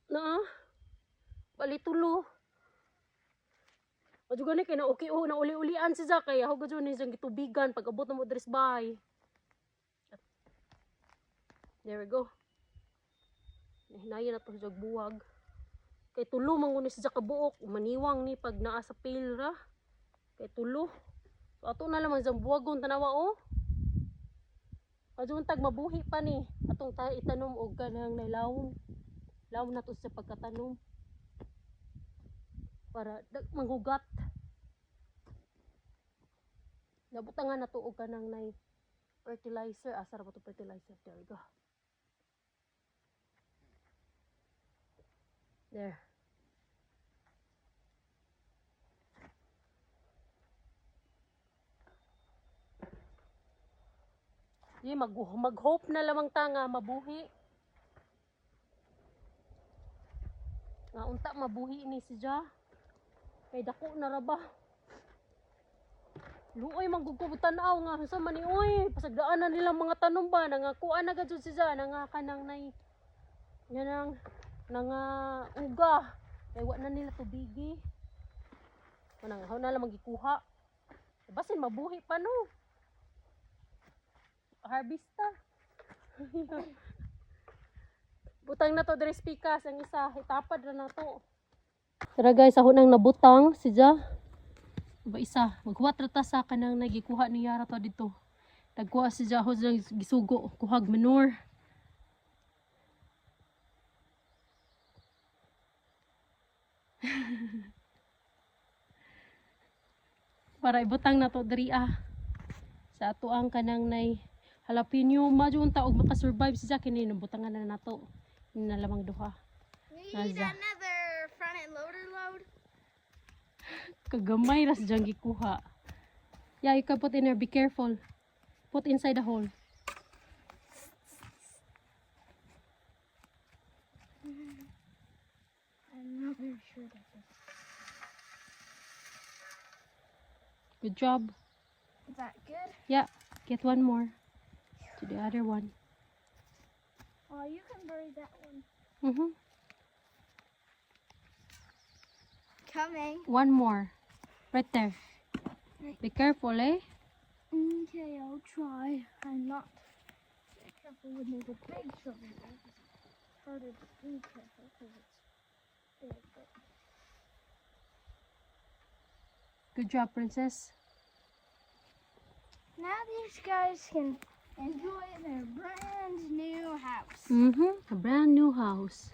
Na, balitulo. Adyo gani kay na okay na uli-ulian si Zach kay ako gadyo ni siyang gitubigan pag abot na mo dress bahay. There we go. Hinayan na to sa buwag. Kay tulo mangunis sa kabuok, maniwang ni pag naa sa pilra. Kay tulo. So ato na lamang sa buwagon tanawa oh. Adyo tag mabuhi pa ni atong itanom og kanang nailawon. Lawon na to sa pagkatanom. Para manghugat. Nabutangan na to og kanang nay fertilizer. Asa ra ba to fertilizer? There we go. There. Di mag-hope na lamang ta nga mabuhi. Nga unta mabuhi ni siya. Kay dako na ra ba. Luoy manggugubutanaw nga sa man ni oy pasagdaanan nila mga tanom ba nangakuan na gud siya nga kanang nay nang uga kay wa na nila tubigi. Kanang haw na lang magikuha. Basin mabuhi pa no. Harvesta. Butang na to diri pikas ang isa itapad ra na to. Tara guys, ako nang nabutang siya. Ba isa, maghuwat ra ta sa kanang nagikuha ni Yara to dito. Nagkuha siya ako sa gisugo, kuhag manure. Para ibutang na to diri sa ato ang kanang nay jalapeno majun ta og makasurvive siya kini nabutangan na nato. Ni na lamang duha. We need another front end loader load. Kagamay ras diyang gikuha. Yeah, you can put in there. Be careful. Put inside the hole. I'm not very sure about this. Good job. Is that good? Yeah, get one more. To the other one. Oh, you can bury that one. Coming. One more. Right there. Be careful, eh? Okay, I'll try. I'm not very careful when there's a big shovel. It's harder to be careful because it's big. But Good job, princess. now these guys can enjoy their brand new house. A brand new house.